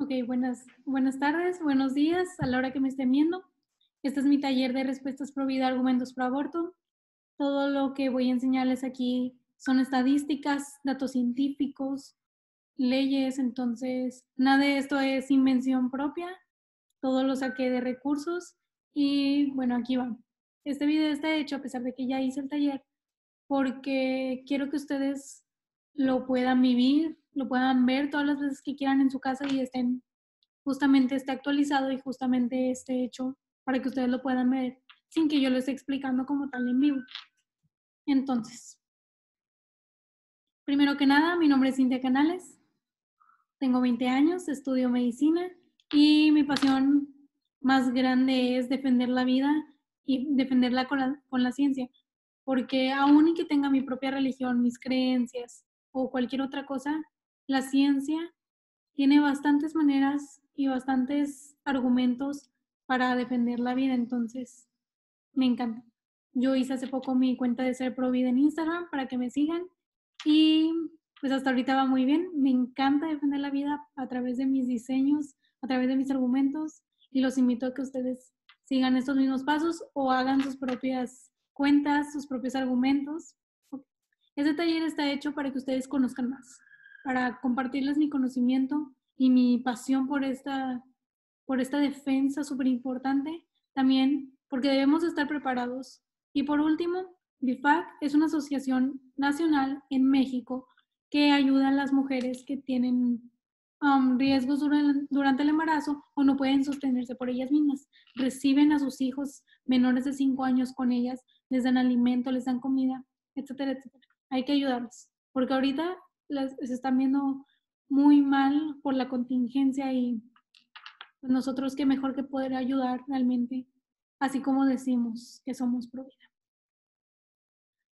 Ok, buenas tardes, buenos días a la hora que me estén viendo. Este es mi taller de respuestas pro vida, argumentos pro aborto. Todo lo que voy a enseñarles aquí son estadísticas, datos científicos, leyes, entonces nada de esto es invención propia, todo lo saqué de recursos y bueno, aquí va. Este video está hecho a pesar de que ya hice el taller porque quiero que ustedes lo puedan vivir, lo puedan ver todas las veces que quieran en su casa y justamente esté actualizado y justamente esté hecho para que ustedes lo puedan ver sin que yo lo esté explicando como tal en vivo. Entonces, primero que nada, mi nombre es Cintia Canales, tengo 20 años, estudio medicina y mi pasión más grande es defender la vida y defenderla con la ciencia, porque aún y que tenga mi propia religión, mis creencias o cualquier otra cosa, la ciencia tiene bastantes maneras y bastantes argumentos para defender la vida, entonces me encanta. Yo hice hace poco mi cuenta de Ser Pro Vida en Instagram para que me sigan y pues hasta ahorita va muy bien. Me encanta defender la vida a través de mis diseños, a través de mis argumentos y los invito a que ustedes sigan estos mismos pasos o hagan sus propias cuentas, sus propios argumentos. Este taller está hecho para que ustedes conozcan más, para compartirles mi conocimiento y mi pasión por esta defensa súper importante, también porque debemos estar preparados. Y por último, BIFAC es una asociación nacional en México que ayuda a las mujeres que tienen riesgos durante el embarazo o no pueden sostenerse por ellas mismas. Reciben a sus hijos menores de 5 años con ellas, les dan alimento, les dan comida, etcétera, etcétera. Hay que ayudarlos, porque ahorita se están viendo muy mal por la contingencia y pues nosotros qué mejor que poder ayudar realmente, así como decimos que somos pro vida.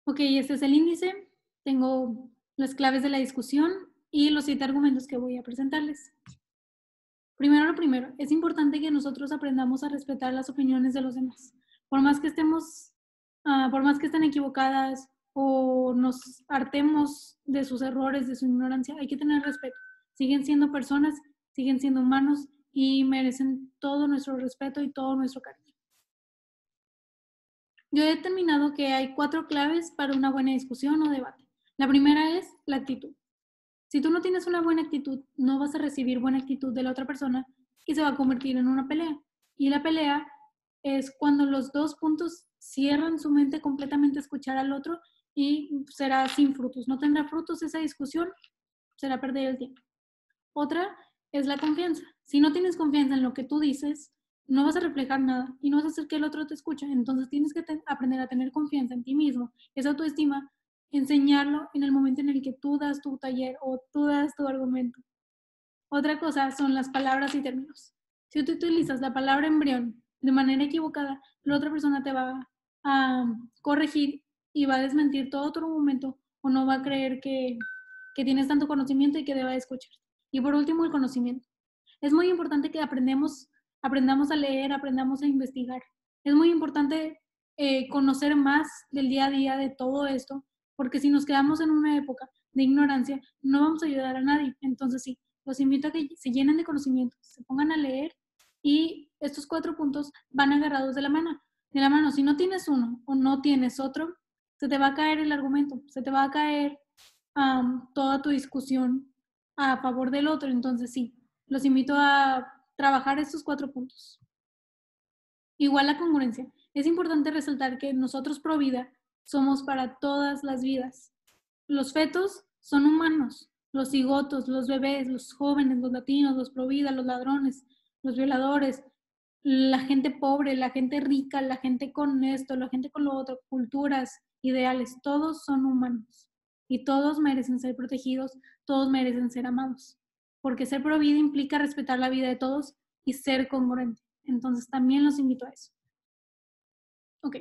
Ok, este es el índice. Tengo las claves de la discusión y los 7 argumentos que voy a presentarles. Primero lo primero, es importante que nosotros aprendamos a respetar las opiniones de los demás. Por más que por más que estén equivocadas o nos hartemos de sus errores, de su ignorancia, hay que tener respeto. Siguen siendo personas, siguen siendo humanos y merecen todo nuestro respeto y todo nuestro cariño. Yo he determinado que hay 4 claves para una buena discusión o debate. La primera es la actitud. Si tú no tienes una buena actitud, no vas a recibir buena actitud de la otra persona y se va a convertir en una pelea. Y la pelea es cuando los dos puntos cierran su mente completamente a escuchar al otro y será sin frutos. No tendrá frutos esa discusión, será perder el tiempo. Otra es la confianza. Si no tienes confianza en lo que tú dices, no vas a reflejar nada y no vas a hacer que el otro te escuche. Entonces tienes que aprender a tener confianza en ti mismo, esa autoestima, enseñarlo en el momento en el que tú das tu taller o tú das tu argumento. Otra cosa son las palabras y términos. Si tú utilizas la palabra embrión de manera equivocada, la otra persona te va a corregir y va a desmentir todo tu argumento o no va a creer que tienes tanto conocimiento y que deba de escuchar. Y por último, el conocimiento. Es muy importante que aprendamos a leer, aprendamos a investigar. Es muy importante conocer más del día a día de todo esto, porque si nos quedamos en una época de ignorancia, no vamos a ayudar a nadie. Entonces sí, los invito a que se llenen de conocimiento, se pongan a leer y estos 4 puntos van agarrados de la mano. De la mano, si no tienes uno o no tienes otro, se te va a caer el argumento, se te va a caer toda tu discusión a favor del otro. Entonces sí, los invito a trabajar estos 4 puntos. Igual la congruencia. Es importante resaltar que nosotros pro vida somos para todas las vidas. Los fetos son humanos, los cigotos, los bebés, los jóvenes, los latinos, los pro vida, los ladrones, los violadores, la gente pobre, la gente rica, la gente con esto, la gente con lo otro, culturas, ideales, todos son humanos y todos merecen ser protegidos, todos merecen ser amados, porque ser pro vida implica respetar la vida de todos y ser congruente. Entonces también los invito a eso. Ok,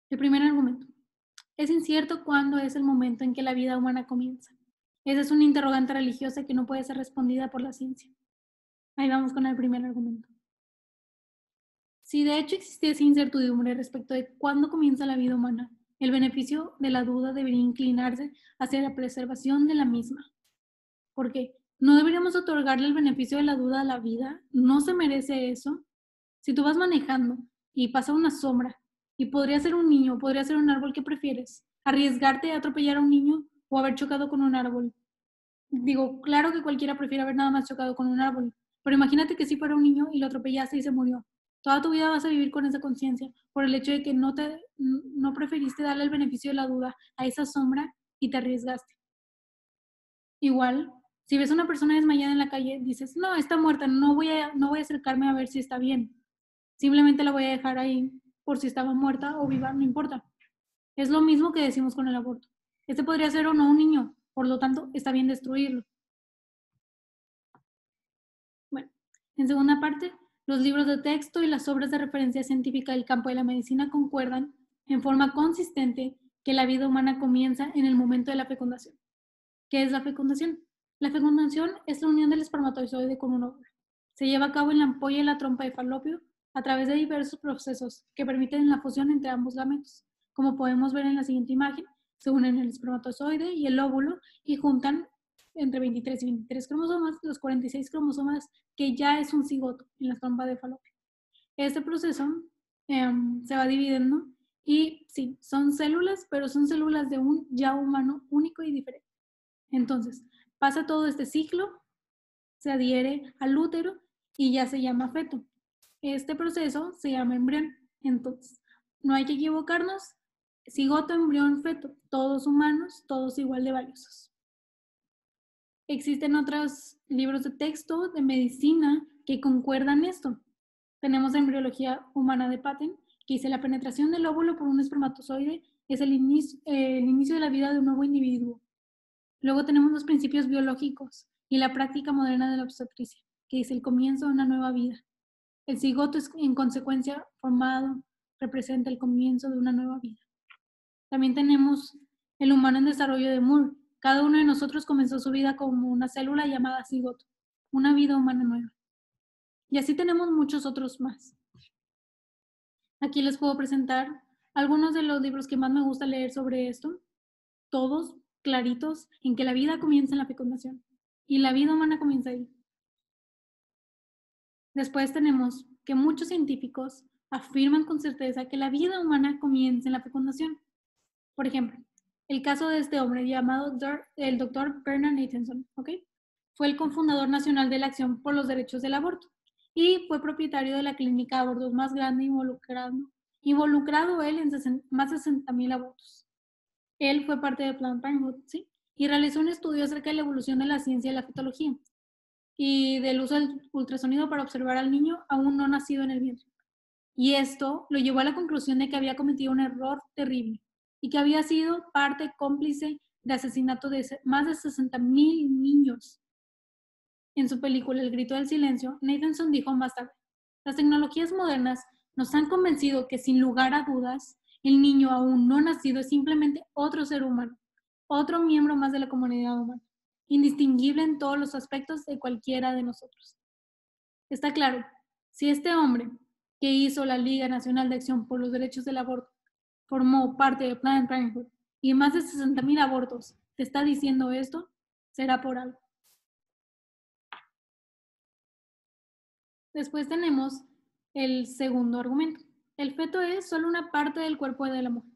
el primer argumento. Es incierto cuándo es el momento en que la vida humana comienza. Esa es una interrogante religiosa que no puede ser respondida por la ciencia. Ahí vamos con el primer argumento. Si de hecho existiese incertidumbre respecto de cuándo comienza la vida humana, el beneficio de la duda debería inclinarse hacia la preservación de la misma. ¿Por qué? ¿No deberíamos otorgarle el beneficio de la duda a la vida? ¿No se merece eso? Si tú vas manejando y pasa una sombra, y podría ser un niño, podría ser un árbol, ¿qué prefieres? ¿Arriesgarte a atropellar a un niño o haber chocado con un árbol? Digo, claro que cualquiera prefiere haber nada más chocado con un árbol, pero imagínate que si fuera un niño y lo atropellaste y se murió. Toda tu vida vas a vivir con esa conciencia por el hecho de que no preferiste darle el beneficio de la duda a esa sombra y te arriesgaste. Igual, si ves a una persona desmayada en la calle, dices, no, está muerta, no voy a acercarme a ver si está bien. Simplemente la voy a dejar ahí por si estaba muerta o viva, no importa. Es lo mismo que decimos con el aborto. Este podría ser o no un niño, por lo tanto, está bien destruirlo. Bueno, en segunda parte, los libros de texto y las obras de referencia científica del campo de la medicina concuerdan en forma consistente que la vida humana comienza en el momento de la fecundación. ¿Qué es la fecundación? La fecundación es la unión del espermatozoide con un óvulo. Se lleva a cabo en la ampolla y la trompa de falopio a través de diversos procesos que permiten la fusión entre ambos gametos. Como podemos ver en la siguiente imagen, se unen el espermatozoide y el óvulo y juntan entre 23 y 23 cromosomas, los 46 cromosomas que ya es un cigoto en la trompa de falopio. Este proceso se va dividiendo y sí, son células, pero son células de un ya humano único y diferente. Entonces, pasa todo este ciclo, se adhiere al útero y ya se llama feto. Este proceso se llama embrión. Entonces, no hay que equivocarnos. Cigoto, embrión, feto, todos humanos, todos igual de valiosos. Existen otros libros de texto de medicina que concuerdan esto. Tenemos Embriología Humana de Patten, que dice la penetración del óvulo por un espermatozoide es el inicio de la vida de un nuevo individuo. Luego tenemos los principios biológicos y la práctica moderna de la obstetricia, que dice el comienzo de una nueva vida. El cigoto es en consecuencia formado, representa el comienzo de una nueva vida. También tenemos el humano en desarrollo de Moore. Cada uno de nosotros comenzó su vida como una célula llamada cigoto, una vida humana nueva. Y así tenemos muchos otros más. Aquí les puedo presentar algunos de los libros que más me gusta leer sobre esto, todos claritos en que la vida comienza en la fecundación y la vida humana comienza ahí. Después tenemos que muchos científicos afirman con certeza que la vida humana comienza en la fecundación. Por ejemplo, el caso de este hombre llamado el Dr. Bernard Nathanson, ¿ok? Fue el cofundador nacional de la Acción por los Derechos del Aborto y fue propietario de la clínica de abortos más grande involucrado él en más de 60,000 abortos. Él fue parte de Planned Parenthood, ¿sí? Y realizó un estudio acerca de la evolución de la ciencia de la fetología y del uso del ultrasonido para observar al niño aún no nacido en el vientre. Y esto lo llevó a la conclusión de que había cometido un error terrible y que había sido parte cómplice de asesinato de más de 60,000 niños. En su película El grito del silencio, Nathanson dijo más tarde, las tecnologías modernas nos han convencido que sin lugar a dudas, el niño aún no nacido es simplemente otro ser humano, otro miembro más de la comunidad humana, indistinguible en todos los aspectos de cualquiera de nosotros. Está claro, si este hombre que hizo la Liga Nacional de Acción por los Derechos del Aborto formó parte de Planned Parenthood y más de 60,000 abortos te está diciendo esto, será por algo. Después tenemos el segundo argumento. El feto es solo una parte del cuerpo de la mujer,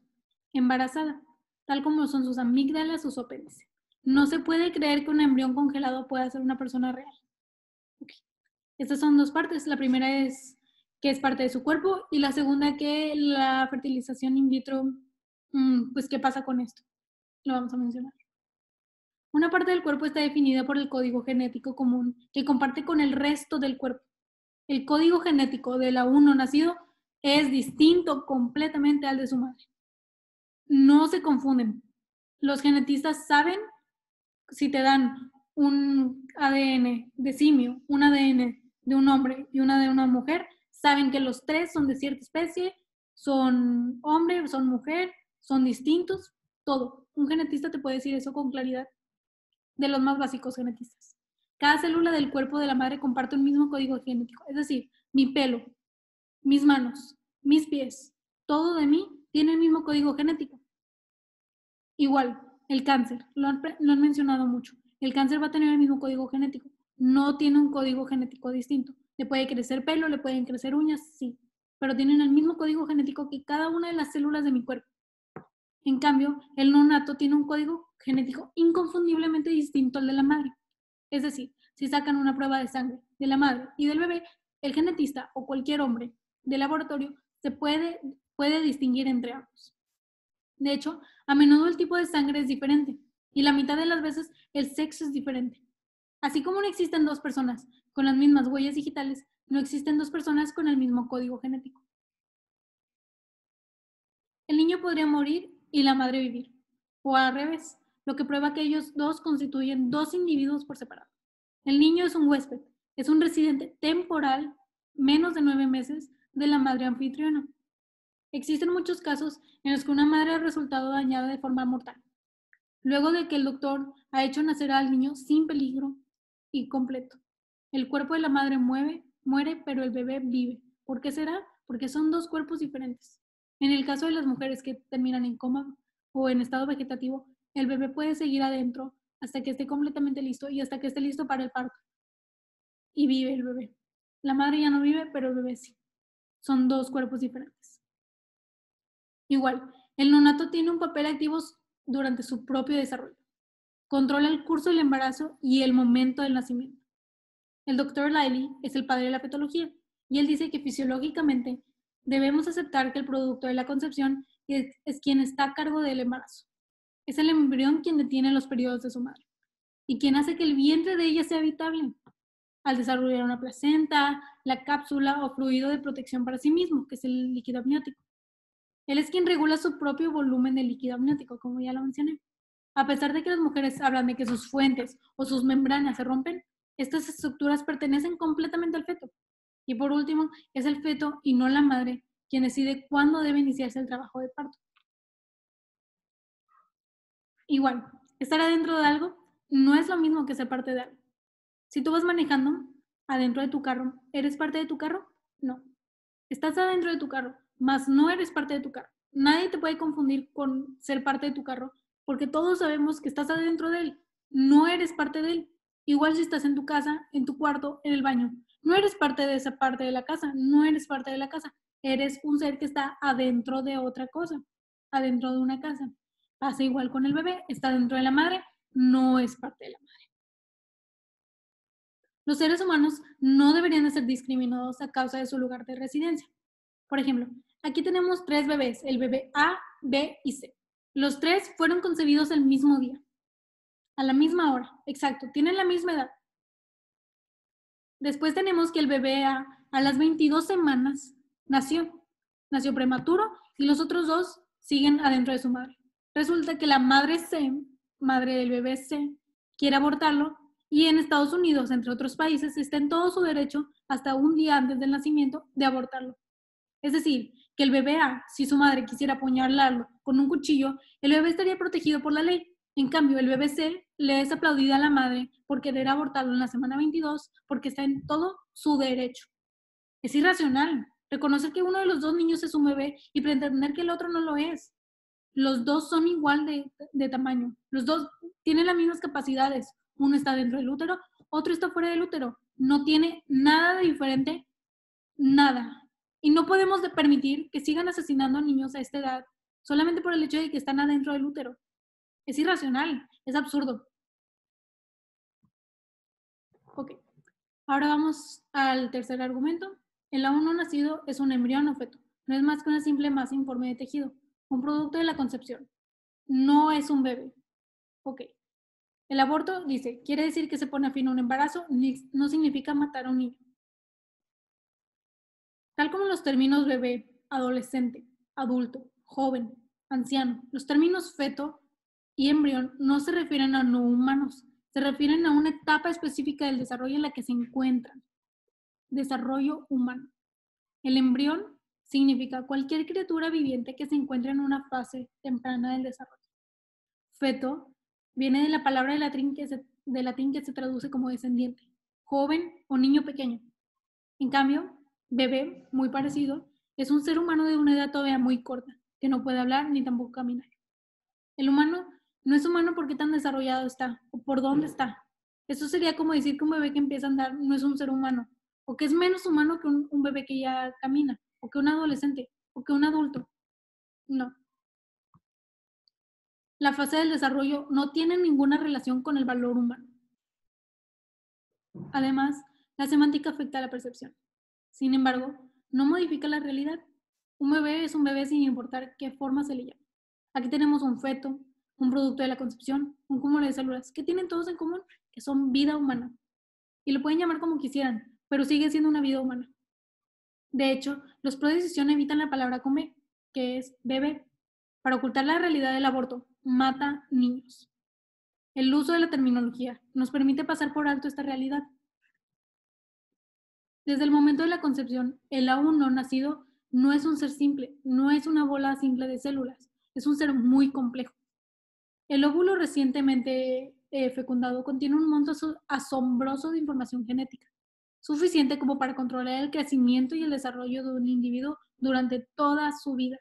embarazada, tal como son sus amígdalas o su apéndice. No se puede creer que un embrión congelado pueda ser una persona real. Okay. Estas son dos partes. La primera es que es parte de su cuerpo y la segunda que la fertilización in vitro, pues ¿qué pasa con esto? Lo vamos a mencionar. Una parte del cuerpo está definida por el código genético común que comparte con el resto del cuerpo. El código genético del aún no nacido es distinto completamente al de su madre. No se confunden. Los genetistas saben si te dan un ADN de simio, un ADN de un hombre y una de una mujer, saben que los tres son de cierta especie, son hombre, son mujer, son distintos, todo. Un genetista te puede decir eso con claridad, de los más básicos genetistas. Cada célula del cuerpo de la madre comparte un mismo código genético, es decir, mi pelo, mis manos, mis pies, todo de mí tiene el mismo código genético. Igual, el cáncer, lo han mencionado mucho. el cáncer va a tener el mismo código genético. No tiene un código genético distinto. Le puede crecer pelo, le pueden crecer uñas, sí, pero tienen el mismo código genético que cada una de las células de mi cuerpo. En cambio, el neonato tiene un código genético inconfundiblemente distinto al de la madre. Es decir, si sacan una prueba de sangre de la madre y del bebé, el genetista o cualquier hombre del laboratorio se puede distinguir entre ambos. De hecho, a menudo el tipo de sangre es diferente y la mitad de las veces el sexo es diferente. Así como no existen dos personas con las mismas huellas digitales, no existen dos personas con el mismo código genético. El niño podría morir y la madre vivir, o al revés, lo que prueba que ellos dos constituyen dos individuos por separado. El niño es un huésped, es un residente temporal, menos de 9 meses, de la madre anfitriona. Existen muchos casos en los que una madre ha resultado dañada de forma mortal, luego de que el doctor ha hecho nacer al niño sin peligro y completo. El cuerpo de la madre muere, pero el bebé vive. ¿Por qué será? Porque son dos cuerpos diferentes. En el caso de las mujeres que terminan en coma o en estado vegetativo, el bebé puede seguir adentro hasta que esté completamente listo y hasta que esté listo para el parto. Y vive el bebé. La madre ya no vive, pero el bebé sí. Son dos cuerpos diferentes. Igual, el neonato tiene un papel activo durante su propio desarrollo. Controla el curso del embarazo y el momento del nacimiento. El Dr. Liley es el padre de la fetología y él dice que fisiológicamente debemos aceptar que el producto de la concepción es quien está a cargo del embarazo. Es el embrión quien detiene los periodos de su madre y quien hace que el vientre de ella sea habitable al desarrollar una placenta, la cápsula o fluido de protección para sí mismo, que es el líquido amniótico. Él es quien regula su propio volumen de líquido amniótico, como ya lo mencioné. A pesar de que las mujeres hablan de que sus fuentes o sus membranas se rompen, estas estructuras pertenecen completamente al feto. Y por último, es el feto y no la madre quien decide cuándo debe iniciarse el trabajo de parto. Igual, estar adentro de algo no es lo mismo que ser parte de algo. Si tú vas manejando adentro de tu carro, ¿eres parte de tu carro? No. Estás adentro de tu carro, mas no eres parte de tu carro. Nadie te puede confundir con ser parte de tu carro, porque todos sabemos que estás adentro de él. No eres parte de él. Igual si estás en tu casa, en tu cuarto, en el baño. No eres parte de esa parte de la casa, no eres parte de la casa. Eres un ser que está adentro de otra cosa, adentro de una casa. Pasa igual con el bebé, está dentro de la madre, no es parte de la madre. Los seres humanos no deberían de ser discriminados a causa de su lugar de residencia. Por ejemplo, aquí tenemos 3 bebés, el bebé A, B y C. Los 3 fueron concebidos el mismo día, a la misma hora, exacto, tienen la misma edad. Después tenemos que el bebé a las 22 semanas nació prematuro y los otros 2 siguen adentro de su madre. Resulta que la madre C, madre del bebé C, quiere abortarlo y en Estados Unidos, entre otros países, está en todo su derecho hasta un día antes del nacimiento de abortarlo. Es decir, que el bebé A, si su madre quisiera apuñalarlo con un cuchillo, el bebé estaría protegido por la ley. En cambio, el bebé C le es aplaudida a la madre por querer abortarlo en la semana 22 porque está en todo su derecho. Es irracional reconocer que uno de los 2 niños es un bebé y pretender que el otro no lo es. Los 2 son igual de tamaño. Los 2 tienen las mismas capacidades. Uno está dentro del útero, otro está fuera del útero. No tiene nada de diferente, nada. Y no podemos permitir que sigan asesinando a niños a esta edad solamente por el hecho de que están adentro del útero. Es irracional, es absurdo. Ok, ahora vamos al tercer argumento. El aún no nacido es un embrión o feto. No es más que una simple masa informe de tejido, un producto de la concepción. No es un bebé. Ok. El aborto, dice, quiere decir que se pone fin a un embarazo, no significa matar a un niño. Tal como los términos bebé, adolescente, adulto, joven, anciano, los términos feto y embrión no se refieren a no humanos, se refieren a una etapa específica del desarrollo en la que se encuentran. Desarrollo humano. El embrión significa cualquier criatura viviente que se encuentre en una fase temprana del desarrollo. Feto viene de la palabra de latín que se traduce como descendiente, joven o niño pequeño. En cambio, bebé, muy parecido, es un ser humano de una edad todavía muy corta, que no puede hablar ni tampoco caminar. El humano No es humano por qué tan desarrollado está o por dónde está. Eso sería como decir que un bebé que empieza a andar no es un ser humano, o que es menos humano que un bebé que ya camina, o que un adolescente, o que un adulto. No. La fase del desarrollo no tiene ninguna relación con el valor humano. Además, la semántica afecta a la percepción. Sin embargo, no modifica la realidad. Un bebé es un bebé sin importar qué forma se le llame. Aquí tenemos un feto, un producto de la concepción, un cúmulo de células que tienen todos en común, que son vida humana. Y lo pueden llamar como quisieran, pero sigue siendo una vida humana. De hecho, los pro decisión evitan la palabra comer, que es bebé, para ocultar la realidad del aborto. Mata niños. El uso de la terminología nos permite pasar por alto esta realidad. Desde el momento de la concepción, el aún no nacido no es un ser simple, no es una bola simple de células, es un ser muy complejo. El óvulo recientemente fecundado contiene un monto asombroso de información genética, suficiente como para controlar el crecimiento y el desarrollo de un individuo durante toda su vida.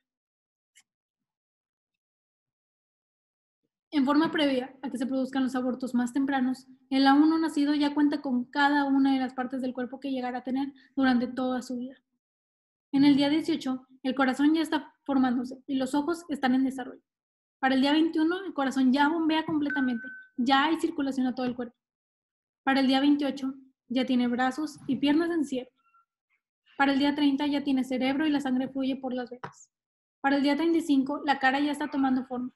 En forma previa a que se produzcan los abortos más tempranos, el aún no nacido ya cuenta con cada una de las partes del cuerpo que llegará a tener durante toda su vida. En el día 18, el corazón ya está formándose y los ojos están en desarrollo. Para el día 21, el corazón ya bombea completamente, ya hay circulación a todo el cuerpo. Para el día 28, ya tiene brazos y piernas en cierre. Para el día 30, ya tiene cerebro y la sangre fluye por las venas. Para el día 35, la cara ya está tomando forma.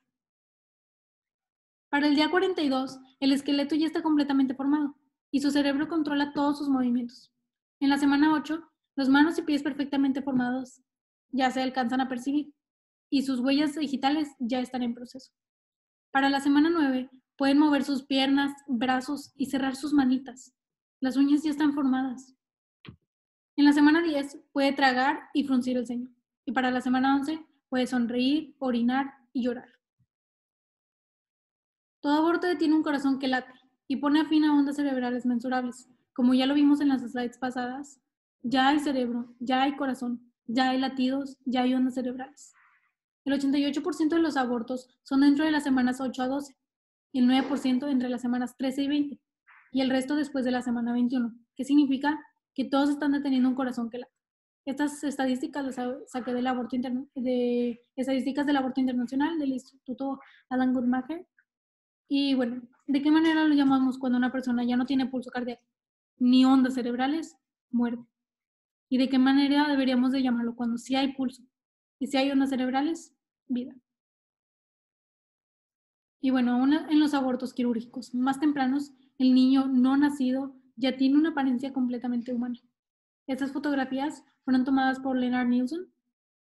Para el día 42, el esqueleto ya está completamente formado y su cerebro controla todos sus movimientos. En la semana 8, los manos y pies perfectamente formados ya se alcanzan a percibir y sus huellas digitales ya están en proceso. Para la semana 9, pueden mover sus piernas, brazos y cerrar sus manitas. Las uñas ya están formadas. En la semana 10, puede tragar y fruncir el ceño. Y para la semana 11, puede sonreír, orinar y llorar. Todo aborto tiene un corazón que late y pone fin a ondas cerebrales mensurables. Como ya lo vimos en las slides pasadas, ya hay cerebro, ya hay corazón, ya hay latidos, ya hay ondas cerebrales. El 88% de los abortos son dentro de las semanas 8 a 12, el 9% entre las semanas 13 y 20, y el resto después de la semana 21, que significa que todos están deteniendo un corazón que late. Estas estadísticas las saqué de estadísticas del aborto internacional del Instituto Alan Guttmacher. Y bueno, ¿de qué manera lo llamamos cuando una persona ya no tiene pulso cardíaco ni ondas cerebrales? Muerte. ¿Y de qué manera deberíamos de llamarlo cuando sí hay pulso y sí hay ondas cerebrales? Vida. Y bueno, aún en los abortos quirúrgicos más tempranos, el niño no nacido ya tiene una apariencia completamente humana. Estas fotografías fueron tomadas por Leonard Nielsen.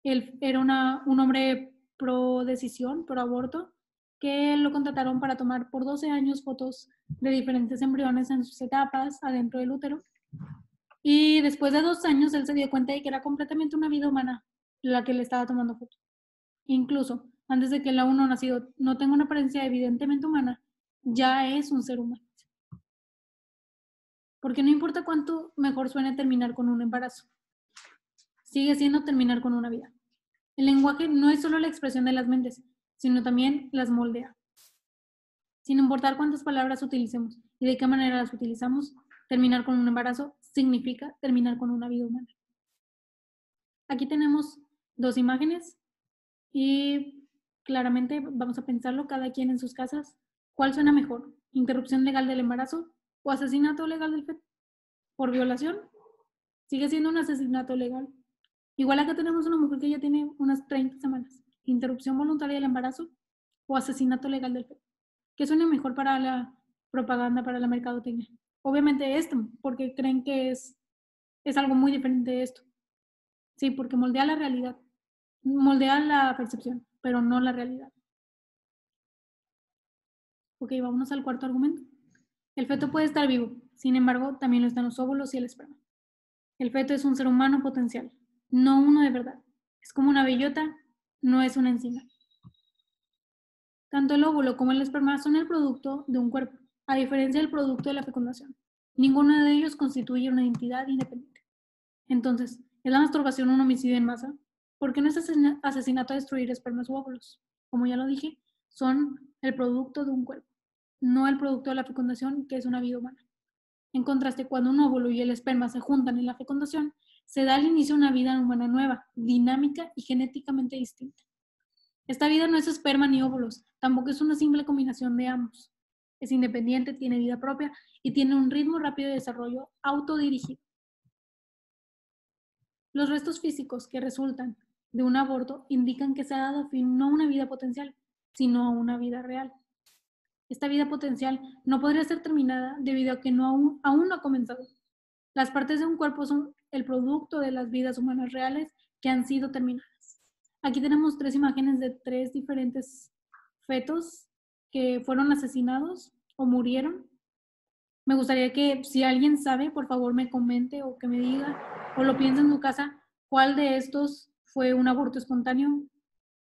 Él era un hombre pro decisión, pro aborto, que lo contrataron para tomar por 12 años fotos de diferentes embriones en sus etapas adentro del útero. Y después de 2 años, él se dio cuenta de que era completamente una vida humana la que le estaba tomando fotos. Incluso antes de que el aún no nacido no tenga una apariencia evidentemente humana, ya es un ser humano. Porque no importa cuánto mejor suene terminar con un embarazo, sigue siendo terminar con una vida. El lenguaje no es solo la expresión de las mentes, sino también las moldea. Sin importar cuántas palabras utilicemos y de qué manera las utilizamos, terminar con un embarazo significa terminar con una vida humana. Aquí tenemos 2 imágenes y claramente vamos a pensarlo cada quien en sus casas. ¿Cuál suena mejor? ¿Interrupción legal del embarazo o asesinato legal del feto? ¿Por violación? Sigue siendo un asesinato legal. Igual acá tenemos una mujer que ya tiene unas 30 semanas. ¿Interrupción voluntaria del embarazo o asesinato legal del feto? ¿Qué suena mejor para la propaganda, para la mercadotecnia? Obviamente esto, porque creen que es algo muy diferente de esto. Sí, porque moldea la realidad, moldea la percepción, pero no la realidad. Ok, vámonos al cuarto argumento. El feto puede estar vivo, sin embargo, también lo están los óvulos y el esperma. El feto es un ser humano potencial, no uno de verdad. Es como una bellota, no es una encina. Tanto el óvulo como el esperma son el producto de un cuerpo, a diferencia del producto de la fecundación. Ninguno de ellos constituye una entidad independiente. Entonces, ¿es la masturbación un homicidio en masa? ¿Por qué no es asesinato a destruir espermas u óvulos? Como ya lo dije, son el producto de un cuerpo, no el producto de la fecundación, que es una vida humana. En contraste, cuando un óvulo y el esperma se juntan en la fecundación, se da al inicio una vida humana nueva, dinámica y genéticamente distinta. Esta vida no es esperma ni óvulos, tampoco es una simple combinación de ambos. Es independiente, tiene vida propia y tiene un ritmo rápido de desarrollo autodirigido. Los restos físicos que resultan de un aborto indican que se ha dado fin no a una vida potencial, sino a una vida real. Esta vida potencial no podría ser terminada debido a que aún no ha comenzado. Las partes de un cuerpo son el producto de las vidas humanas reales que han sido terminadas. Aquí tenemos 3 imágenes de 3 diferentes fetos que fueron asesinados o murieron. Me gustaría que si alguien sabe, por favor me comente o que me diga o lo piense en su casa, cuál de estos fue un aborto espontáneo,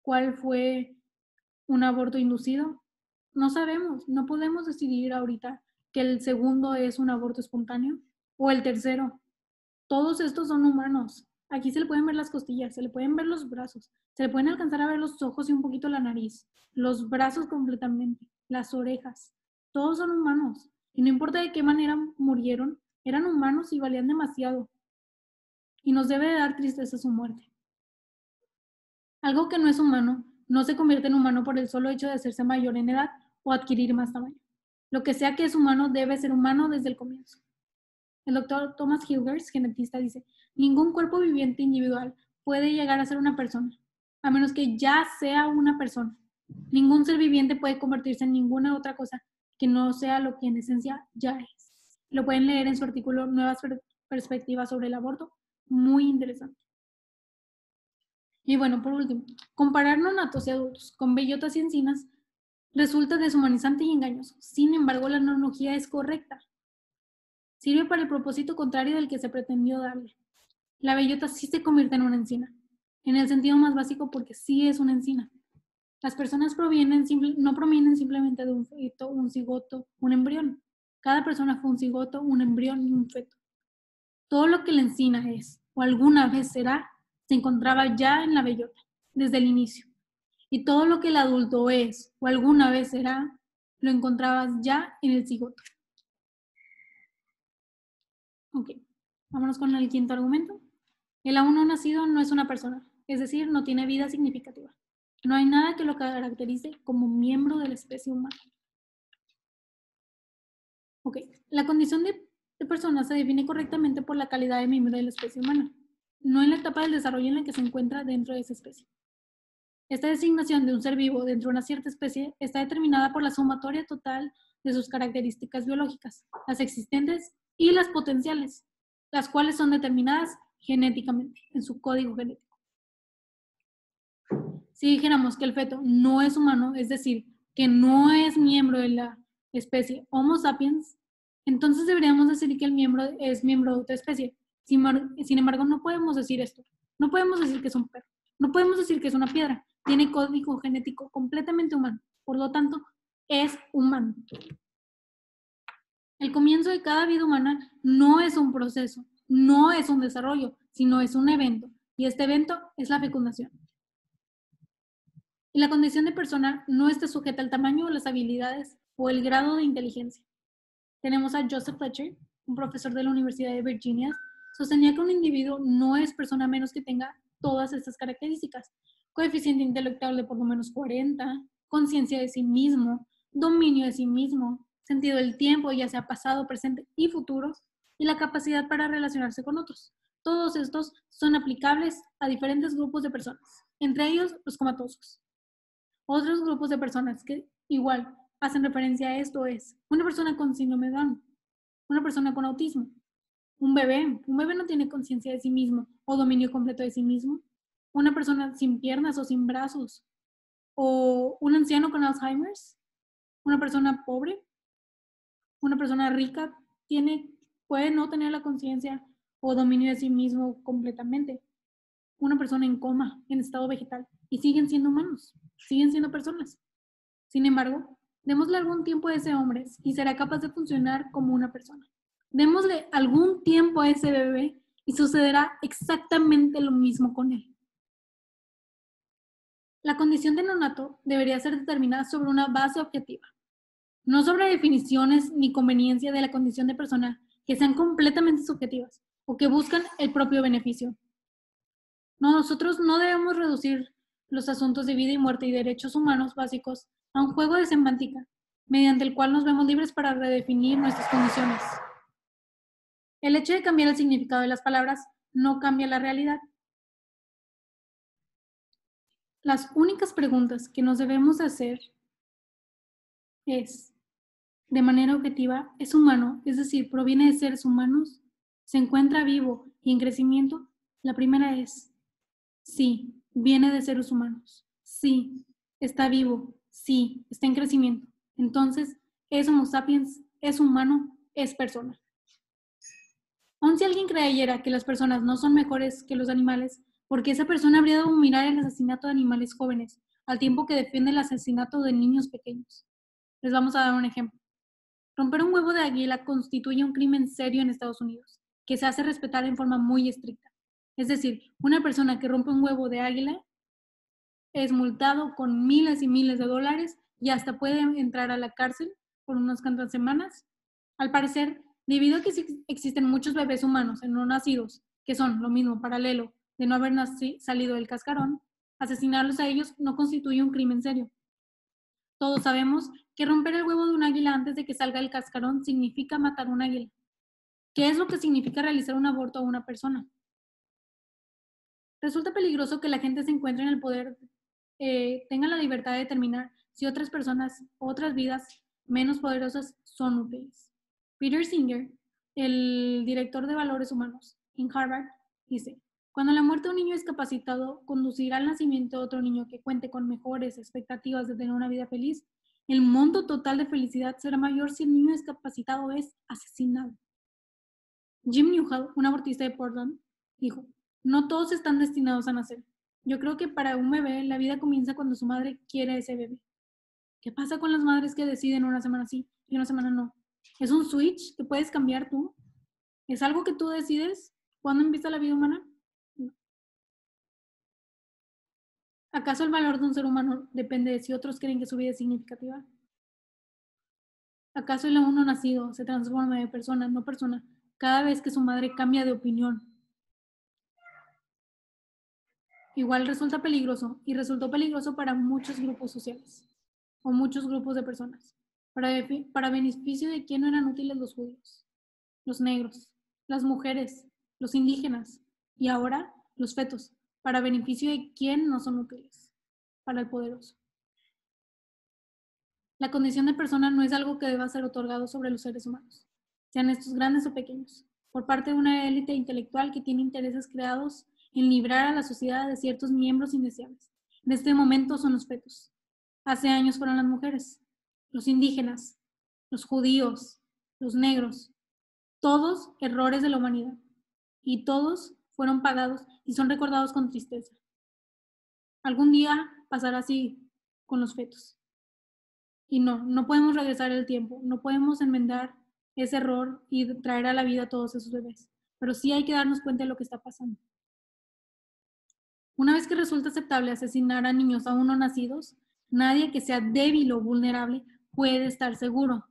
cuál fue un aborto inducido. No sabemos, no podemos decidir ahorita que el segundo es un aborto espontáneo o el tercero. Todos estos son humanos. Aquí se le pueden ver las costillas, se le pueden ver los brazos, se le pueden alcanzar a ver los ojos y un poquito la nariz, los brazos completamente, las orejas. Todos son humanos. Y no importa de qué manera murieron, eran humanos y valían demasiado. Y nos debe de dar tristeza su muerte. Algo que no es humano no se convierte en humano por el solo hecho de hacerse mayor en edad o adquirir más tamaño. Lo que sea que es humano debe ser humano desde el comienzo. El doctor Thomas Hilgers, genetista, dice, ningún cuerpo viviente individual puede llegar a ser una persona, a menos que ya sea una persona. Ningún ser viviente puede convertirse en ninguna otra cosa que no sea lo que en esencia ya es. Lo pueden leer en su artículo Nuevas perspectivas sobre el aborto. Muy interesante. Y bueno, por último, comparar nonatos y adultos con bellotas y encinas resulta deshumanizante y engañoso. Sin embargo, la analogía es correcta. Sirve para el propósito contrario del que se pretendió darle. La bellota sí se convierte en una encina, en el sentido más básico porque sí es una encina. Las personas no provienen simplemente de un feto, un cigoto, un embrión. Cada persona fue un cigoto, un embrión y un feto. Todo lo que la encina es, o alguna vez será, se encontraba ya en la bellota, desde el inicio. Y todo lo que el adulto es, o alguna vez será, lo encontrabas ya en el cigoto. Ok, vámonos con el quinto argumento. El aún no nacido no es una persona, es decir, no tiene vida significativa. No hay nada que lo caracterice como miembro de la especie humana. Ok, la condición de persona se define correctamente por la calidad de miembro de la especie humana, no en la etapa del desarrollo en la que se encuentra dentro de esa especie. Esta designación de un ser vivo dentro de una cierta especie está determinada por la sumatoria total de sus características biológicas, las existentes y las potenciales, las cuales son determinadas genéticamente, en su código genético. Si dijéramos que el feto no es humano, es decir, que no es miembro de la especie Homo sapiens, entonces deberíamos decir que el miembro es miembro de otra especie. Sin embargo, no podemos decir esto. No podemos decir que es un perro. No podemos decir que es una piedra. Tiene código genético completamente humano. Por lo tanto, es humano. El comienzo de cada vida humana no es un proceso, no es un desarrollo, sino es un evento. Y este evento es la fecundación. Y la condición de persona no está sujeta al tamaño o las habilidades o el grado de inteligencia. Tenemos a Joseph Fletcher, un profesor de la Universidad de Virginia, sostenía que un individuo no es persona a menos que tenga todas estas características: coeficiente intelectual de por lo menos 40, conciencia de sí mismo, dominio de sí mismo, sentido del tiempo, ya sea pasado, presente y futuro, y la capacidad para relacionarse con otros. Todos estos son aplicables a diferentes grupos de personas, entre ellos los comatosos. Otros grupos de personas que igual hacen referencia a esto es una persona con síndrome de Down, una persona con autismo, un bebé no tiene conciencia de sí mismo o dominio completo de sí mismo, una persona sin piernas o sin brazos, o un anciano con Alzheimer's, una persona pobre, una persona rica puede no tener la conciencia o dominio de sí mismo completamente, una persona en coma, en estado vegetal, y siguen siendo humanos, siguen siendo personas. Sin embargo, démosle algún tiempo a ese hombre y será capaz de funcionar como una persona. Démosle algún tiempo a ese bebé y sucederá exactamente lo mismo con él. La condición de nonato debería ser determinada sobre una base objetiva, no sobre definiciones ni conveniencia de la condición de persona que sean completamente subjetivas o que buscan el propio beneficio. Nosotros no debemos reducir los asuntos de vida y muerte y derechos humanos básicos a un juego de semántica, mediante el cual nos vemos libres para redefinir nuestras condiciones. El hecho de cambiar el significado de las palabras no cambia la realidad. Las únicas preguntas que nos debemos hacer es, de manera objetiva, ¿es humano? Es decir, ¿proviene de seres humanos? ¿Se encuentra vivo y en crecimiento? La primera es, sí, viene de seres humanos. Sí, está vivo. Sí, está en crecimiento. Entonces, es Homo sapiens, es humano, es persona. Aun si alguien creyera que las personas no son mejores que los animales, porque esa persona habría de mirar el asesinato de animales jóvenes, al tiempo que defiende el asesinato de niños pequeños. Les vamos a dar un ejemplo. Romper un huevo de águila constituye un crimen serio en Estados Unidos, que se hace respetar en forma muy estricta. Es decir, una persona que rompe un huevo de águila es multado con miles y miles de dólares y hasta puede entrar a la cárcel por unas cuantas semanas. Al parecer, debido a que existen muchos bebés humanos no nacidos, que son lo mismo paralelo de no haber salido del cascarón, asesinarlos a ellos no constituye un crimen serio. Todos sabemos que romper el huevo de un águila antes de que salga del cascarón significa matar un águila. ¿Qué es lo que significa realizar un aborto a una persona? Resulta peligroso que la gente se encuentre en el poder, tenga la libertad de determinar si otras personas, otras vidas menos poderosas son útiles. Peter Singer, el director de valores humanos en Harvard, dice, cuando la muerte de un niño discapacitado conducirá al nacimiento de otro niño que cuente con mejores expectativas de tener una vida feliz, el monto total de felicidad será mayor si el niño discapacitado es asesinado. Jim Newhall, un abortista de Portland, dijo, no todos están destinados a nacer. Yo creo que para un bebé la vida comienza cuando su madre quiere a ese bebé. ¿Qué pasa con las madres que deciden una semana sí y una semana no? ¿Es un switch que puedes cambiar tú? ¿Es algo que tú decides cuándo empieza la vida humana? No. ¿Acaso el valor de un ser humano depende de si otros creen que su vida es significativa? ¿Acaso el uno nacido se transforma de persona, no persona, cada vez que su madre cambia de opinión? Igual resulta peligroso y resultó peligroso para muchos grupos sociales o muchos grupos de personas. Para beneficio de quién no eran útiles los judíos, los negros, las mujeres, los indígenas y ahora los fetos. Para beneficio de quién no son útiles, para el poderoso. La condición de persona no es algo que deba ser otorgado sobre los seres humanos, sean estos grandes o pequeños, por parte de una élite intelectual que tiene intereses creados en librar a la sociedad de ciertos miembros indeseables. En este momento son los fetos. Hace años fueron las mujeres, los indígenas, los judíos, los negros, todos errores de la humanidad. Y todos fueron pagados y son recordados con tristeza. Algún día pasará así con los fetos. Y no podemos regresar el tiempo, no podemos enmendar ese error y traer a la vida a todos esos bebés. Pero sí hay que darnos cuenta de lo que está pasando. Una vez que resulta aceptable asesinar a niños aún no nacidos, nadie que sea débil o vulnerable puede estar seguro.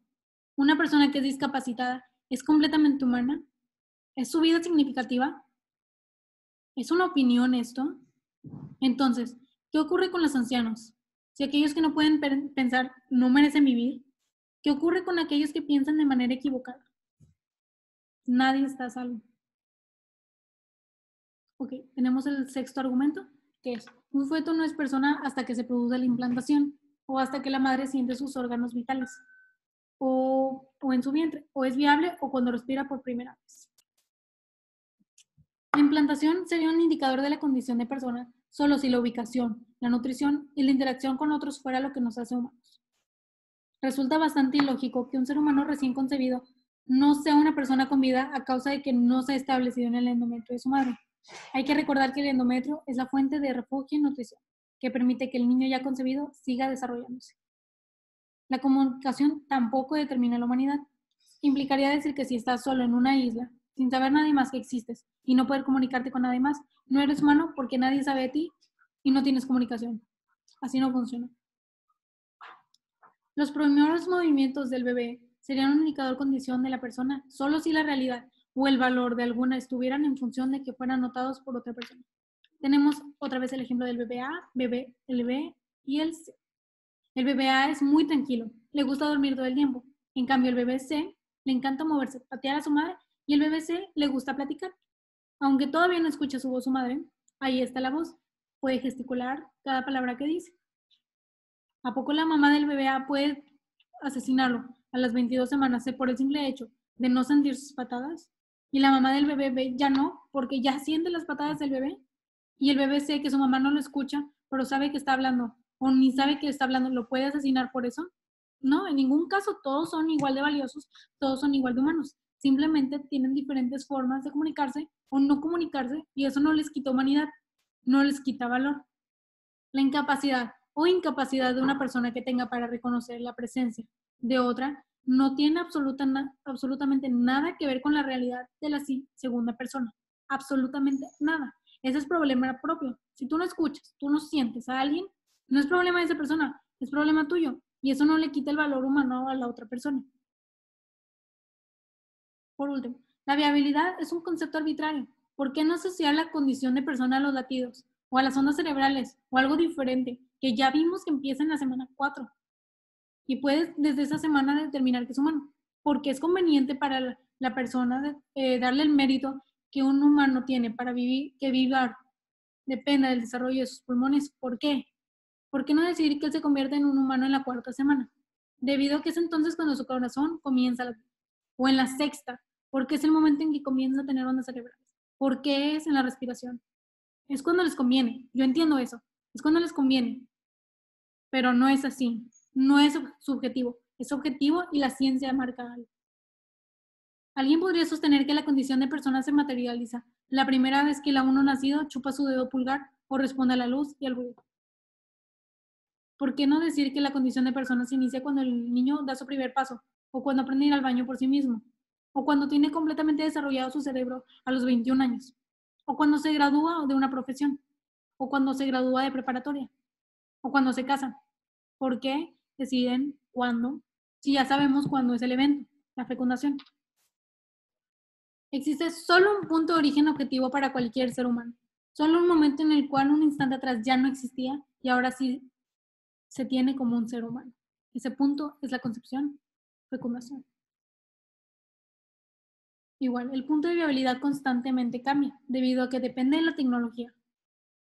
Una persona que es discapacitada es completamente humana. ¿Es su vida significativa? ¿Es una opinión esto? Entonces, ¿qué ocurre con los ancianos? Si aquellos que no pueden pensar no merecen vivir, ¿qué ocurre con aquellos que piensan de manera equivocada? Nadie está a salvo. Ok, tenemos el sexto argumento, que es, un feto no es persona hasta que se produce la implantación o hasta que la madre siente sus órganos vitales o en su vientre, o es viable o cuando respira por primera vez. La implantación sería un indicador de la condición de persona solo si la ubicación, la nutrición y la interacción con otros fuera lo que nos hace humanos. Resulta bastante ilógico que un ser humano recién concebido no sea una persona con vida a causa de que no se ha establecido en el endometrio de su madre. Hay que recordar que el endometrio es la fuente de refugio y nutrición, que permite que el niño ya concebido siga desarrollándose. La comunicación tampoco determina la humanidad. Implicaría decir que si estás solo en una isla, sin saber nadie más que existes y no poder comunicarte con nadie más, no eres humano porque nadie sabe de ti y no tienes comunicación. Así no funciona. Los primeros movimientos del bebé serían un indicador de condición de la persona, solo si la realidad o el valor de alguna estuvieran en función de que fueran notados por otra persona. Tenemos otra vez el ejemplo del bebé A, el B y el C. El bebé A es muy tranquilo, le gusta dormir todo el tiempo. En cambio, el bebé C le encanta moverse, patear a su madre, y el bebé C le gusta platicar. Aunque todavía no escucha su voz su madre, ahí está la voz. Puede gesticular cada palabra que dice. ¿A poco la mamá del bebé A puede asesinarlo a las 22 semanas por el simple hecho de no sentir sus patadas? Y la mamá del bebé B ya no, porque ya siente las patadas del bebé. Y el bebé C, que su mamá no lo escucha, pero sabe que está hablando, o ni sabe que está hablando, ¿lo puede asesinar por eso? No, en ningún caso. Todos son igual de valiosos, todos son igual de humanos. Simplemente tienen diferentes formas de comunicarse o no comunicarse, y eso no les quita humanidad, no les quita valor. La incapacidad o incapacidad de una persona que tenga para reconocer la presencia de otra no tiene absolutamente nada que ver con la realidad de la segunda persona. Absolutamente nada. Ese es problema propio. Si tú no escuchas, tú no sientes a alguien, no es problema de esa persona, es problema tuyo. Y eso no le quita el valor humano a la otra persona. Por último, la viabilidad es un concepto arbitrario. ¿Por qué no asociar la condición de persona a los latidos, o a las ondas cerebrales, o algo diferente, que ya vimos que empieza en la semana 4? Y puedes desde esa semana determinar que es humano. Porque es conveniente para la persona darle el mérito que un humano tiene para vivir, que vivir depende del desarrollo de sus pulmones. ¿Por qué? ¿Por qué no decidir que él se convierta en un humano en la 4ª semana? Debido a que es entonces cuando su corazón comienza a latir. O en la 6ª, porque es el momento en que comienza a tener ondas cerebrales. ¿Por qué es en la respiración? Es cuando les conviene. Yo entiendo eso. Es cuando les conviene. Pero no es así. No es subjetivo. Es objetivo y la ciencia marca algo. Alguien podría sostener que la condición de persona se materializa la primera vez que el aún no nacido chupa su dedo pulgar o responde a la luz y al ruido. ¿Por qué no decir que la condición de persona se inicia cuando el niño da su primer paso, o cuando aprende a ir al baño por sí mismo, o cuando tiene completamente desarrollado su cerebro a los 21 años, o cuando se gradúa de una profesión, o cuando se gradúa de preparatoria, o cuando se casan? ¿Por qué deciden cuándo, si ya sabemos cuándo es el evento, la fecundación? Existe solo un punto de origen objetivo para cualquier ser humano, solo un momento en el cual un instante atrás ya no existía y ahora sí se tiene como un ser humano. Ese punto es la concepción, fecundación. Igual, el punto de viabilidad constantemente cambia, debido a que depende de la tecnología.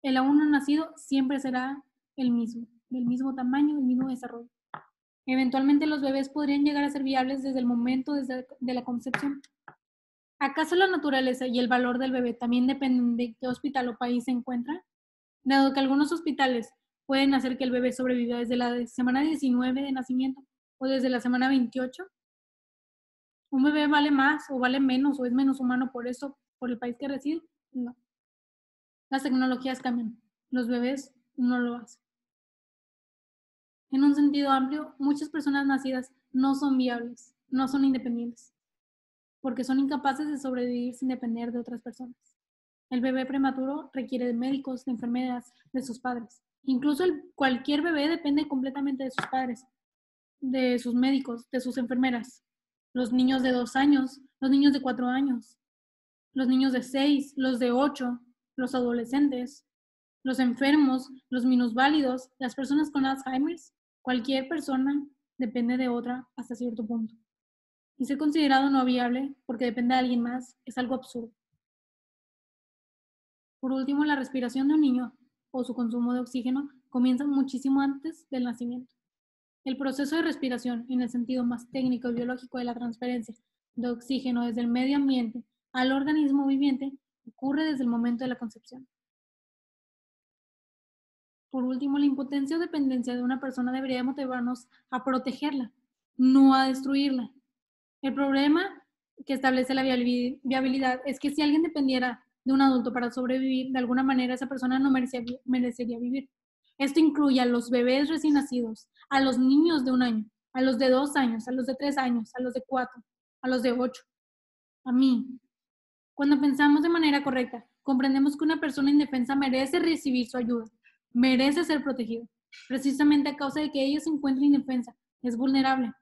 El aún no nacido siempre será el mismo, del mismo tamaño, el mismo desarrollo. Eventualmente los bebés podrían llegar a ser viables desde el momento de la concepción. ¿Acaso la naturaleza y el valor del bebé también dependen de qué hospital o país se encuentra? Dado que algunos hospitales pueden hacer que el bebé sobreviva desde la semana 19 de nacimiento o desde la semana 28, ¿un bebé vale más o vale menos o es menos humano por eso, por el país que reside? No. Las tecnologías cambian, los bebés no lo hacen. En un sentido amplio, muchas personas nacidas no son viables, no son independientes, porque son incapaces de sobrevivir sin depender de otras personas. El bebé prematuro requiere de médicos, de enfermeras, de sus padres. Incluso cualquier bebé depende completamente de sus padres, de sus médicos, de sus enfermeras. Los niños de 2 años, los niños de 4 años, los niños de 6, los de 8, los adolescentes, los enfermos, los minusválidos, las personas con Alzheimer. Cualquier persona depende de otra hasta cierto punto. Y ser considerado no viable porque depende de alguien más es algo absurdo. Por último, la respiración de un niño o su consumo de oxígeno comienza muchísimo antes del nacimiento. El proceso de respiración, en el sentido más técnico y biológico de la transferencia de oxígeno desde el medio ambiente al organismo viviente, ocurre desde el momento de la concepción. Por último, la impotencia o dependencia de una persona debería motivarnos a protegerla, no a destruirla. El problema que establece la viabilidad es que si alguien dependiera de un adulto para sobrevivir, de alguna manera esa persona no merecería vivir. Esto incluye a los bebés recién nacidos, a los niños de 1 año, a los de 2 años, a los de 3 años, a los de 4, a los de 8, a mí. Cuando pensamos de manera correcta, comprendemos que una persona indefensa merece recibir su ayuda, merece ser protegido. precisamente a causa de que ella se encuentra indefensa, es vulnerable.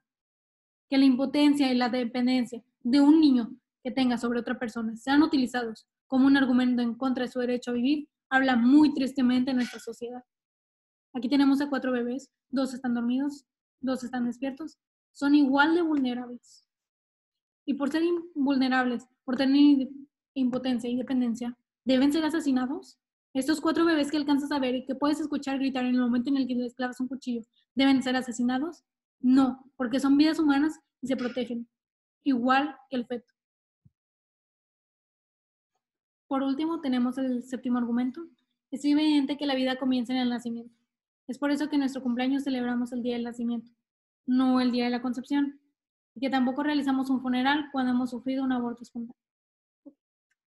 Que la impotencia y la dependencia de un niño que tenga sobre otra persona sean utilizados como un argumento en contra de su derecho a vivir, habla muy tristemente en nuestra sociedad. Aquí tenemos a 4 bebés, 2 están dormidos, 2 están despiertos, son igual de vulnerables. Y por ser vulnerables, por tener impotencia y dependencia, ¿deben ser asesinados? Estos 4 bebés que alcanzas a ver y que puedes escuchar gritar en el momento en el que les clavas un cuchillo, ¿deben ser asesinados? No, porque son vidas humanas y se protegen, igual que el feto. Por último, tenemos el séptimo argumento. Es evidente que la vida comienza en el nacimiento. Es por eso que en nuestro cumpleaños celebramos el día del nacimiento, no el día de la concepción, y que tampoco realizamos un funeral cuando hemos sufrido un aborto espontáneo.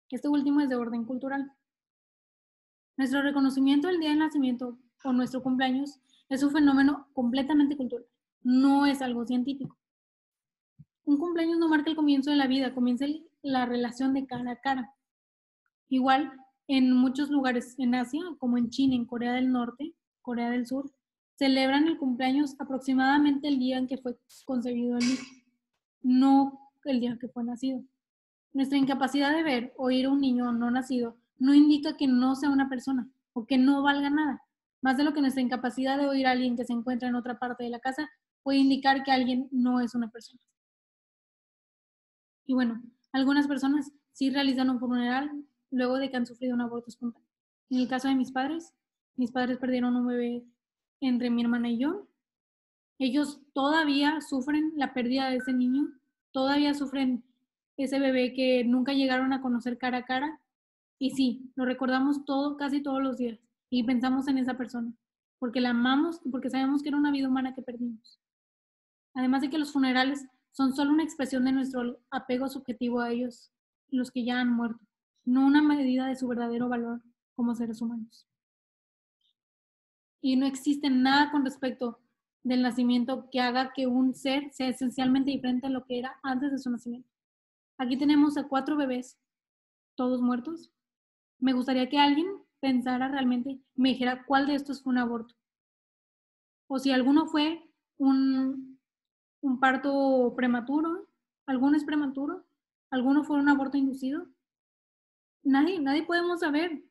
Este último es de orden cultural. Nuestro reconocimiento del día del nacimiento o nuestro cumpleaños es un fenómeno completamente cultural, no es algo científico. Un cumpleaños no marca el comienzo de la vida, comienza la relación de cara a cara. Igual, en muchos lugares en Asia, como en China, en Corea del Norte, Corea del Sur, celebran el cumpleaños aproximadamente el día en que fue concebido el hijo, no el día que fue nacido. Nuestra incapacidad de ver o oír a un niño no nacido no indica que no sea una persona o que no valga nada, más de lo que nuestra incapacidad de oír a alguien que se encuentra en otra parte de la casa puede indicar que alguien no es una persona. Y bueno, algunas personas sí realizan un funeral luego de que han sufrido un aborto espontáneo. En el caso de mis padres perdieron un bebé entre mi hermana y yo. Ellos todavía sufren la pérdida de ese niño, todavía sufren ese bebé que nunca llegaron a conocer cara a cara. Y sí, lo recordamos casi todos los días y pensamos en esa persona, porque la amamos y porque sabemos que era una vida humana que perdimos. Además de que los funerales son solo una expresión de nuestro apego subjetivo a ellos, los que ya han muerto, no una medida de su verdadero valor como seres humanos. Y no existe nada con respecto del nacimiento que haga que un ser sea esencialmente diferente a lo que era antes de su nacimiento. Aquí tenemos a 4 bebés, todos muertos. Me gustaría que alguien pensara realmente, me dijera cuál de estos fue un aborto. O si alguno fue un parto prematuro, alguno es prematuro, alguno fue un aborto inducido. Nadie podemos saber.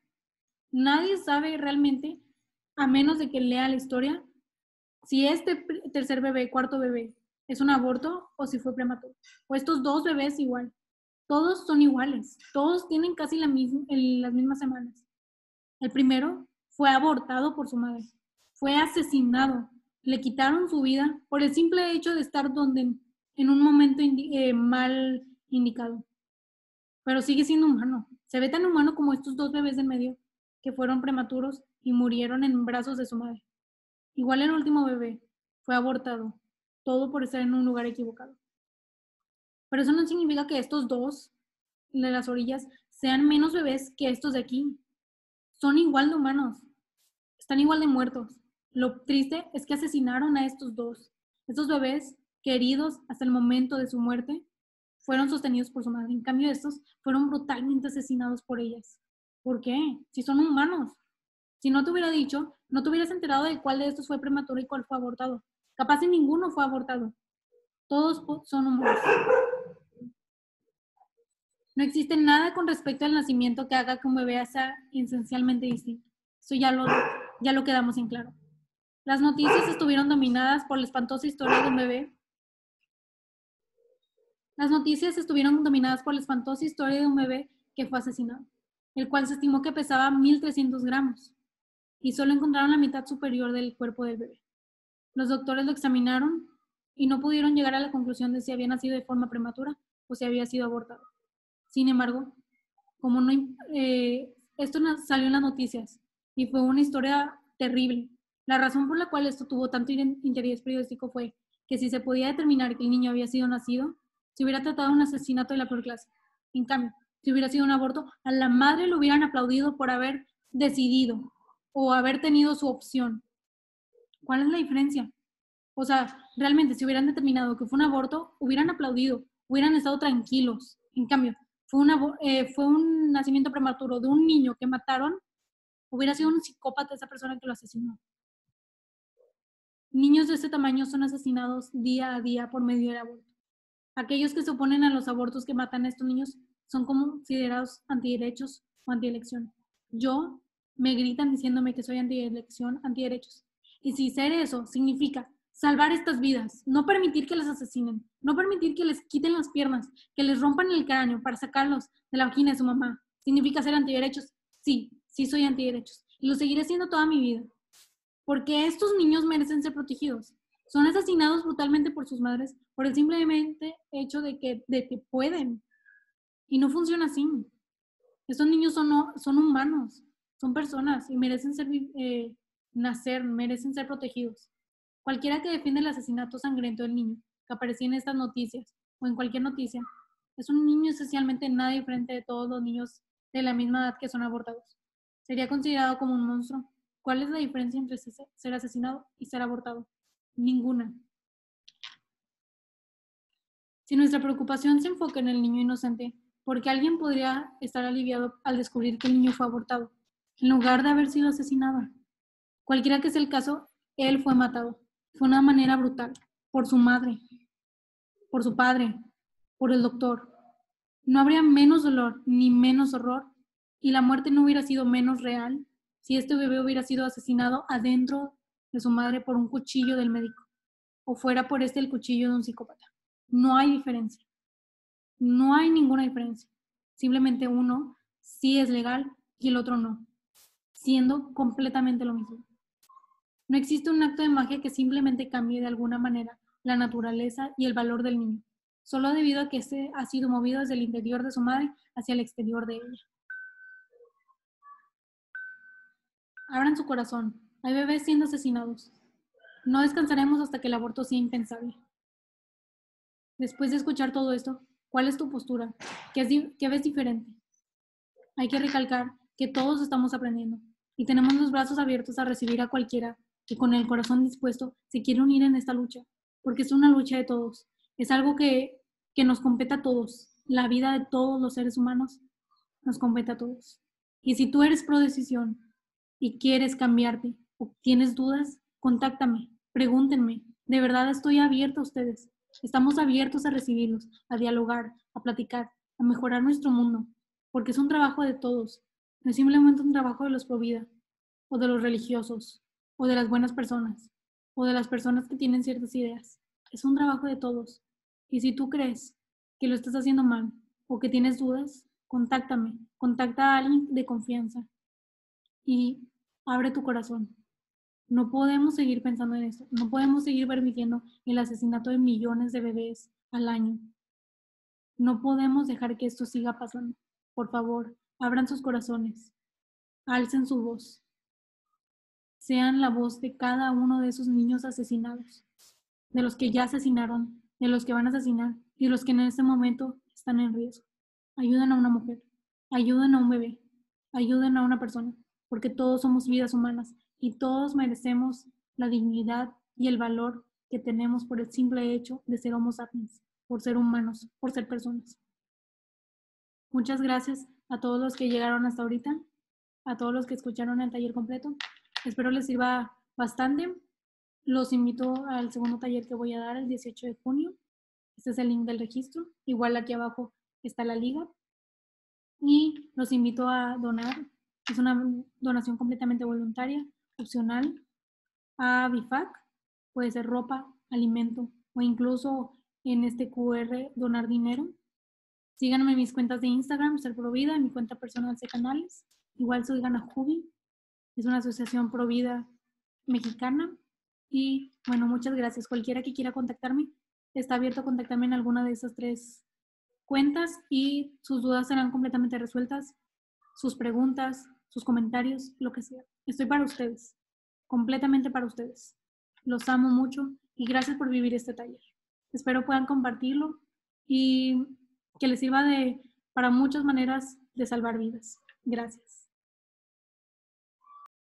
Nadie sabe realmente, a menos de que lea la historia, si este tercer bebé, cuarto bebé, es un aborto o si fue prematuro. O estos 2 bebés igual. Todos son iguales. Todos tienen casi las mismas semanas. El primero fue abortado por su madre. Fue asesinado. Le quitaron su vida por el simple hecho de estar en un momento mal indicado. Pero sigue siendo humano. Se ve tan humano como estos 2 bebés en medio que fueron prematuros y murieron en brazos de su madre. Igual el último bebé fue abortado, todo por estar en un lugar equivocado. Pero eso no significa que estos 2 de las orillas sean menos bebés que estos de aquí. Son igual de humanos, están igual de muertos. Lo triste es que asesinaron a estos 2. Estos bebés, queridos hasta el momento de su muerte, fueron sostenidos por su madre. En cambio, estos fueron brutalmente asesinados por ellas. ¿Por qué? Si son humanos. Si no te hubiera dicho, no te hubieras enterado de cuál de estos fue prematuro y cuál fue abortado. Capaz si ninguno fue abortado. Todos son humanos. No existe nada con respecto al nacimiento que haga que un bebé sea esencialmente distinto. Eso ya lo quedamos en claro. Las noticias estuvieron dominadas por la espantosa historia de un bebé. Las noticias estuvieron dominadas por la espantosa historia de un bebé que fue asesinado, el cual se estimó que pesaba 1.300 gramos y solo encontraron la mitad superior del cuerpo del bebé. Los doctores lo examinaron y no pudieron llegar a la conclusión de si había nacido de forma prematura o si había sido abortado. Sin embargo, como no, esto salió en las noticias y fue una historia terrible. La razón por la cual esto tuvo tanto interés periodístico fue que si se podía determinar que el niño había sido nacido, se hubiera tratado de un asesinato de la peor clase. En cambio, si hubiera sido un aborto, a la madre le hubieran aplaudido por haber decidido o haber tenido su opción. ¿Cuál es la diferencia? O sea, realmente si hubieran determinado que fue un aborto, hubieran aplaudido, hubieran estado tranquilos. En cambio, fue un nacimiento prematuro de un niño que mataron, hubiera sido un psicópata esa persona que lo asesinó. Niños de este tamaño son asesinados día a día por medio del aborto. Aquellos que se oponen a los abortos que matan a estos niños son considerados antiderechos o antielección. Yo me gritan diciéndome que soy antielección, antiderechos. Y si ser eso significa salvar estas vidas, no permitir que las asesinen, no permitir que les quiten las piernas, que les rompan el cráneo para sacarlos de la vagina de su mamá, significa ser antiderechos, sí, sí soy antiderechos. Y lo seguiré siendo toda mi vida. Porque estos niños merecen ser protegidos. Son asesinados brutalmente por sus madres por el simplemente hecho de que pueden. Y no funciona así. Estos niños son humanos, son personas y merecen nacer, merecen ser protegidos. Cualquiera que defiende el asesinato sangriento del niño que aparecía en estas noticias o en cualquier noticia es un niño esencialmente nada diferente de todos los niños de la misma edad que son abortados. Sería considerado como un monstruo. ¿Cuál es la diferencia entre ser asesinado y ser abortado? Ninguna. Si nuestra preocupación se enfoca en el niño inocente, ¿por qué alguien podría estar aliviado al descubrir que el niño fue abortado, en lugar de haber sido asesinado? Cualquiera que sea el caso, él fue matado. Fue de una manera brutal, por su madre, por su padre, por el doctor. No habría menos dolor ni menos horror, y la muerte no hubiera sido menos real si este bebé hubiera sido asesinado adentro de su madre por un cuchillo del médico, o fuera por el cuchillo de un psicópata. No hay diferencia. No hay ninguna diferencia. Simplemente uno sí es legal y el otro no, siendo completamente lo mismo. No existe un acto de magia que simplemente cambie de alguna manera la naturaleza y el valor del niño, solo debido a que este ha sido movido desde el interior de su madre hacia el exterior de ella. Abran su corazón. Hay bebés siendo asesinados. No descansaremos hasta que el aborto sea impensable. Después de escuchar todo esto, ¿cuál es tu postura? ¿Qué ves diferente? Hay que recalcar que todos estamos aprendiendo y tenemos los brazos abiertos a recibir a cualquiera que con el corazón dispuesto se quiere unir en esta lucha, porque es una lucha de todos. Es algo que nos compete a todos. La vida de todos los seres humanos nos compete a todos. Y si tú eres pro decisión y quieres cambiarte o tienes dudas, contáctame, pregúntenme. De verdad estoy abierta a ustedes. Estamos abiertos a recibirlos, a dialogar, a platicar, a mejorar nuestro mundo, porque es un trabajo de todos. No es simplemente un trabajo de los pro vida, o de los religiosos, o de las buenas personas, o de las personas que tienen ciertas ideas. Es un trabajo de todos. Y si tú crees que lo estás haciendo mal o que tienes dudas, contáctame, contacta a alguien de confianza y abre tu corazón. No podemos seguir pensando en esto, no podemos seguir permitiendo el asesinato de millones de bebés al año. No podemos dejar que esto siga pasando. Por favor, abran sus corazones, alcen su voz, sean la voz de cada uno de esos niños asesinados, de los que ya asesinaron, de los que van a asesinar y de los que en este momento están en riesgo. Ayuden a una mujer, ayuden a un bebé, ayuden a una persona, porque todos somos vidas humanas y todos merecemos la dignidad y el valor que tenemos por el simple hecho de ser homo sapiens, por ser humanos, por ser personas. Muchas gracias a todos los que llegaron hasta ahorita, a todos los que escucharon el taller completo. Espero les sirva bastante. Los invito al segundo taller que voy a dar el 18 de junio. Este es el link del registro. Igual aquí abajo está la liga. Y los invito a donar. Es una donación completamente voluntaria, opcional, a BIFAC. Puede ser ropa, alimento o incluso en este QR donar dinero. Síganme en mis cuentas de Instagram, Ser Provida, en mi cuenta personal C Canales. Igual soy Gana Jubi. Es una asociación Provida mexicana. Y bueno, muchas gracias. Cualquiera que quiera contactarme, está abierto a contactarme en alguna de esas 3 cuentas y sus dudas serán completamente resueltas, sus preguntas, sus comentarios, lo que sea. Estoy para ustedes, completamente para ustedes. Los amo mucho y gracias por vivir este taller. Espero puedan compartirlo y que les sirva para muchas maneras de salvar vidas. Gracias.